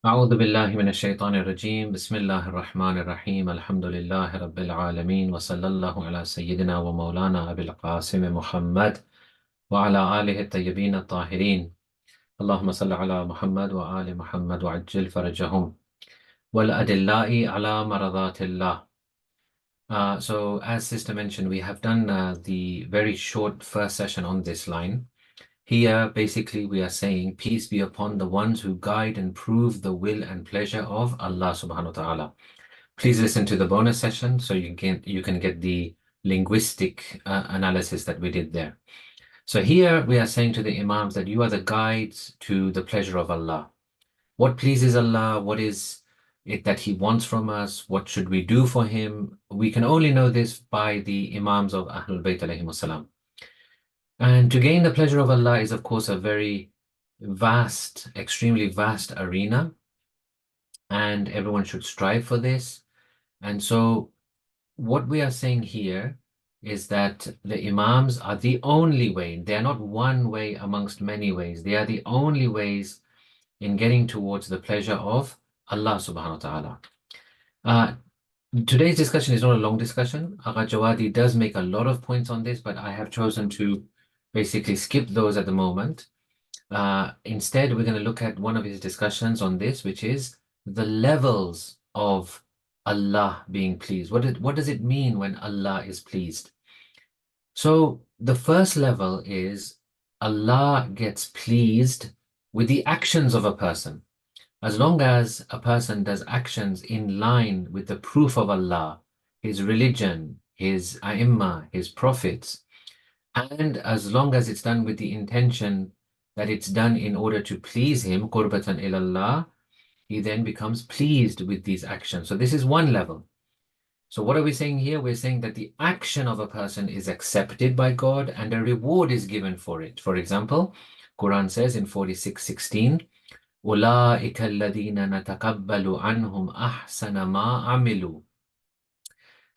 أعوذ بالله من الشيطان الرجيم بسم الله الرحمن الرحيم الحمد لله رب العالمين وصلى الله على سيدنا ومولانا أبي القاسم محمد وعلى آله الطيبين الطاهرين اللهم صل على محمد وآل محمد وعجل فرجهم والأدلاء على مرضات الله. So as Sister mentioned, we have done the very short first session on this line. Here, basically, we are saying, peace be upon the ones who guide and prove the will and pleasure of Allah subhanahu wa ta'ala. Please listen to the bonus session so you can get the linguistic analysis that we did there. So here we are saying to the Imams that you are the guides to the pleasure of Allah. What pleases Allah? What is it that He wants from us? What should we do for Him? We can only know this by the Imams of Ahlul Bayt alayhimus salam. And to gain the pleasure of Allah is, of course, a very vast, extremely vast arena, and everyone should strive for this. And so what we are saying here is that the Imams are the only way. They are not one way amongst many ways. They are the only ways in getting towards the pleasure of Allah subhanahu wa ta'ala. Today's discussion is not a long discussion. Agha Jawadi does make a lot of points on this, but I have chosen to basically skip those at the moment. Instead, we're going to look at one of his discussions on this, which is the levels of Allah being pleased. What does it mean when Allah is pleased? So the first level is Allah gets pleased with the actions of a person. As long as a person does actions in line with the proof of Allah, His religion, His Aimmah, His prophets, and as long as it's done with the intention that it's done in order to please Him, qurbatan ilallah, He then becomes pleased with these actions. So this is one level. So what are we saying here? We're saying that the action of a person is accepted by God and a reward is given for it. For example, Quran says in 46:16, أُولَٰئِكَ الَّذِينَ نَتَقَبَّلُ عَنْهُمْ أَحْسَنَ مَا عَمِلُوا.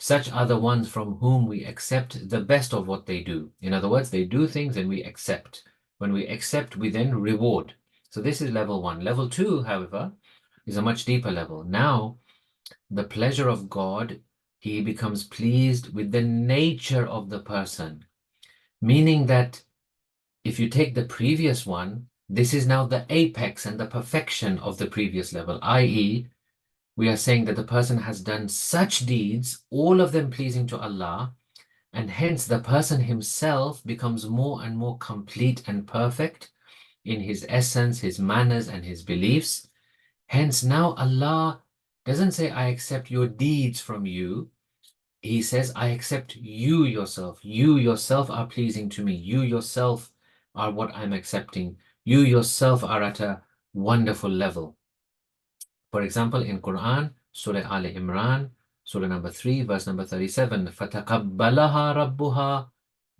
Such are the ones from whom we accept the best of what they do. In other words, they do things and we accept. When we accept, we then reward. So this is level one. Level two, however, is a much deeper level. Now, the pleasure of God, He becomes pleased with the nature of the person. Meaning that if you take the previous one, this is now the apex and the perfection of the previous level, i.e., we are saying that the person has done such deeds, all of them pleasing to Allah, and hence the person himself becomes more and more complete and perfect in his essence, his manners, and his beliefs. Hence now Allah doesn't say, I accept your deeds from you. He says, I accept you yourself. You yourself are pleasing to me. You yourself are what I'm accepting. You yourself are at a wonderful level. For example, in Quran, Surah Al Imran, Surah number 3, verse number 37, فَتَقَبَّلَهَا رَبُّهَا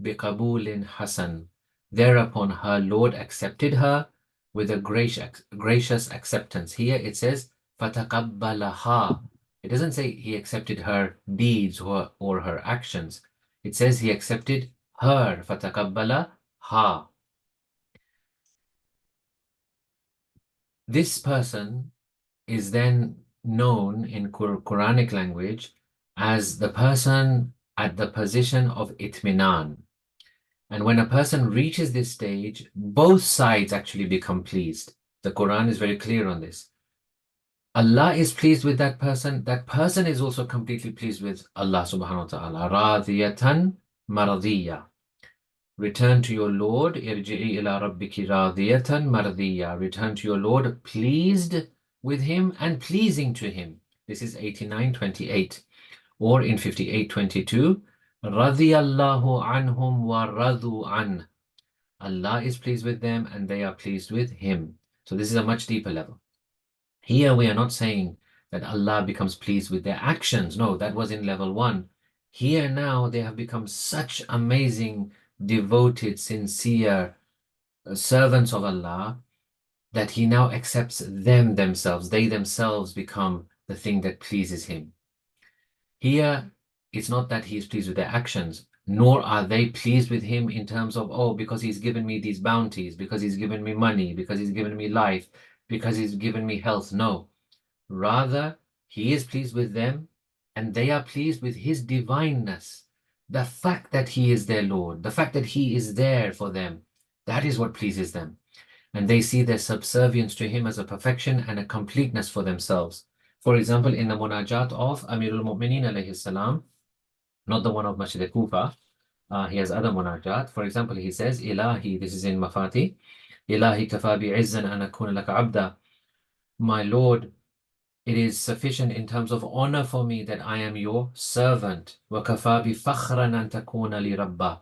بِقَبُولٍ حَسَنٍ. Thereupon her Lord accepted her with a gracious acceptance. Here it says, فَتَقَبَّلَهَا. It doesn't say He accepted her deeds or her actions. It says He accepted her. فَتَقَبَّلَهَا. This person is then known in Quranic language as the person at the position of itminan. And when a person reaches this stage, both sides actually become pleased. The Quran is very clear on this. Allah is pleased with that person is also completely pleased with Allah subhanahu wa ta'ala. Radiyatan maradiyya. Return to your Lord, irji'i ila rabbiki radiyatan maradiyya. Return to your Lord pleased with Him and pleasing to Him. This is 89:28. Or in 58:22, radiyallahu anhum wa radu an. Allah is pleased with them and they are pleased with Him. So this is a much deeper level. Here we are not saying that Allah becomes pleased with their actions. No, that was in level one. Here now they have become such amazing, devoted, sincere servants of Allah that He now accepts them themselves. They themselves become the thing that pleases Him. Here, it's not that He is pleased with their actions, nor are they pleased with Him in terms of, oh, because He's given me these bounties, because He's given me money, because He's given me life, because he's given me health. No, rather he is pleased with them and they are pleased with his divineness. The fact that he is their Lord, the fact that he is there for them, that is what pleases them. And they see their subservience to him as a perfection and a completeness for themselves. For example, in the munajat of Amirul Mu'mineen alayhi salam, not the one of Masjid Kufa, he has other munajat. For example, he says, Ilahi, this is in Mafatih, Ilahi kafa bi'izzan an akuna laka abda. My Lord, it is sufficient in terms of honor for me that I am your servant. وَكَفَى بِفَخْرًا أَن تَكُونَ لِي رَبًّا.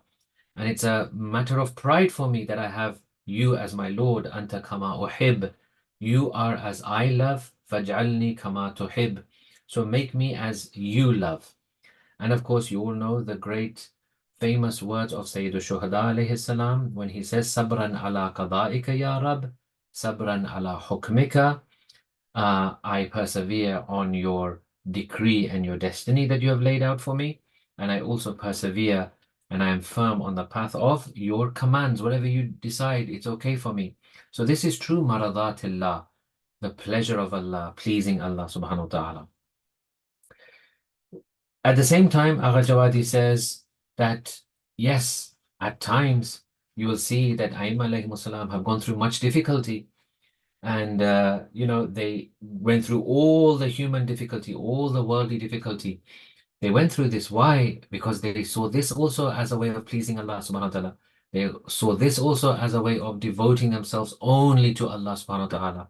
And it's a matter of pride for me that I have you as my Lord. أَنْتَ كَمَا أُحِبْ. You are as I love. فَاجْعَلْنِي كَمَا تُحِبْ. So make me as you love. And of course, you all know the great famous words of Sayyid al-Shuhada alayhi salam when he says, Sabran ala qada'ika ya Rab, Sabran ala hukmika. I persevere on your decree and your destiny that you have laid out for me. And I also persevere and I am firm on the path of your commands. Whatever you decide, it's okay for me. So this is true maradatillah, the pleasure of Allah, pleasing Allah subhanahu wa ta'ala. At the same time, Agha Jawadi says that, yes, at times you will see that Aimmah alayhimus salam have gone through much difficulty. And, they went through all the human difficulty, all the worldly difficulty. They went through this. Why? Because they saw this also as a way of pleasing Allah subhanahu wa ta'ala. They saw this also as a way of devoting themselves only to Allah subhanahu wa ta'ala.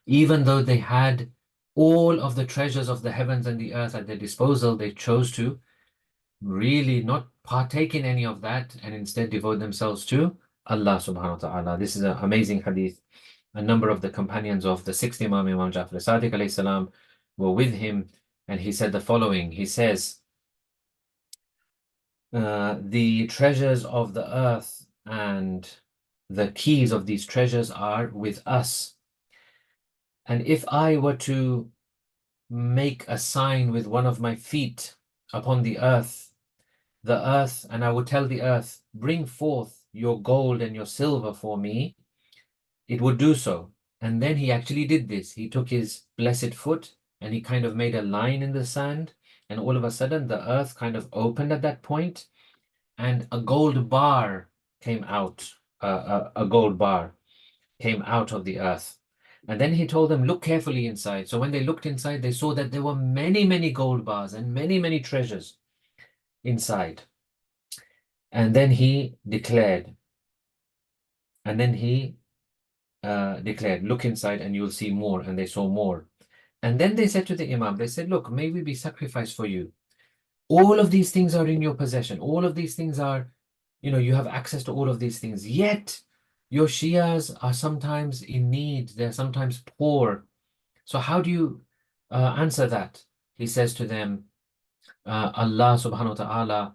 Even though they had all of the treasures of the heavens and the earth at their disposal, they chose to really not partake in any of that and instead devote themselves to Allah subhanahu wa ta'ala. This is an amazing hadith. A number of the companions of the sixth Imam, Imam Jafar Sadiq alayhi salam, were with him, and he said the following. He says, the treasures of the earth and the keys of these treasures are with us. And if I were to make a sign with one of my feet upon the earth, and I would tell the earth, bring forth your gold and your silver for me, it would do so. And then he actually did this. He took his blessed foot and he kind of made a line in the sand, and all of a sudden the earth kind of opened at that point and a gold bar came out. A gold bar came out of the earth. And then he told them, look carefully inside. So when they looked inside, they saw that there were many, many gold bars and many, many treasures inside. And then he declared, look inside and you'll see more. And they saw more. And then they said to the Imam, they said, look, may we be sacrificed for you. All of these things are in your possession. All of these things are, you have access to all of these things. Yet your Shias are sometimes in need. They're sometimes poor. So how do you answer that? He says to them, Allah subhanahu wa ta'ala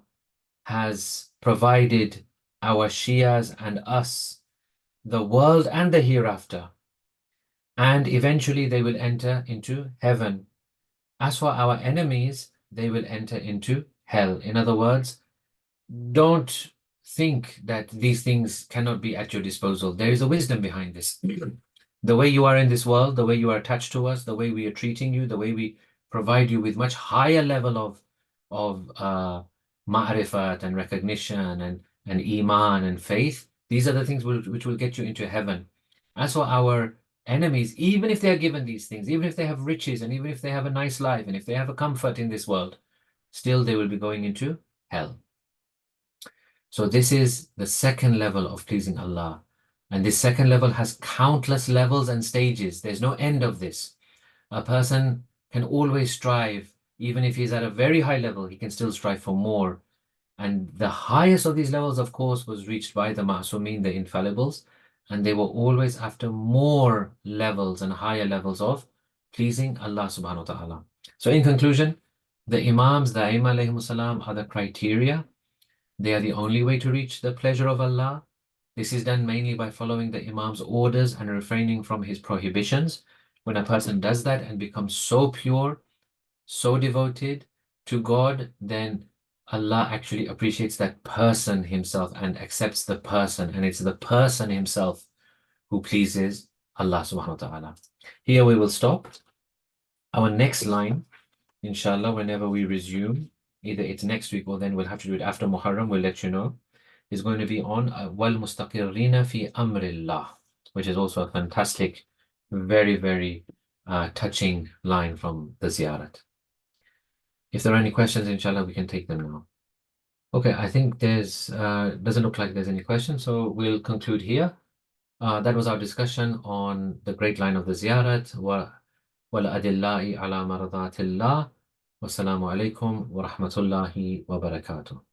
has provided our Shias and us the world and the hereafter, and eventually they will enter into heaven. As for our enemies, they will enter into hell. In other words, don't think that these things cannot be at your disposal. There is a wisdom behind this. The way you are in this world, the way you are attached to us, the way we are treating you, the way we provide you with much higher level of ma'rifat and recognition and iman and faith, these are the things which will get you into heaven. As for our enemies, even if they are given these things, even if they have riches and even if they have a nice life and if they have a comfort in this world, still they will be going into hell. So this is the second level of pleasing Allah. And this second level has countless levels and stages. There's no end of this. A person can always strive, even if he's at a very high level, he can still strive for more. And the highest of these levels, of course, was reached by the Ma'sumin, the infallibles. And they were always after more levels and higher levels of pleasing Allah subhanahu wa ta'ala. So in conclusion, the Imams, the Aimmah alayhimus salam, are the criteria. They are the only way to reach the pleasure of Allah. This is done mainly by following the Imam's orders and refraining from his prohibitions. When a person does that and becomes so pure, so devoted to God, then Allah actually appreciates that person himself and accepts the person. And it's the person himself who pleases Allah subhanahu wa ta'ala. Here we will stop. Our next line, inshallah, whenever we resume, either it's next week or then we'll have to do it after Muharram, we'll let you know, is going to be on wal mustaqirrina fi amrillah, which is also a fantastic, very, very touching line from the Ziyarat. If there are any questions, inshallah, we can take them now. Okay, I think there's doesn't look like there's any questions, so we'll conclude here. That was our discussion on the great line of the Ziyarat. وَلَأَدِلَّهِ عَلَى مَرْضَاتِ اللَّهِ وَالسَّلَامُ عَلَيْكُمْ وَرَحْمَةُ اللَّهِ وَبَرَكَاتُهُ.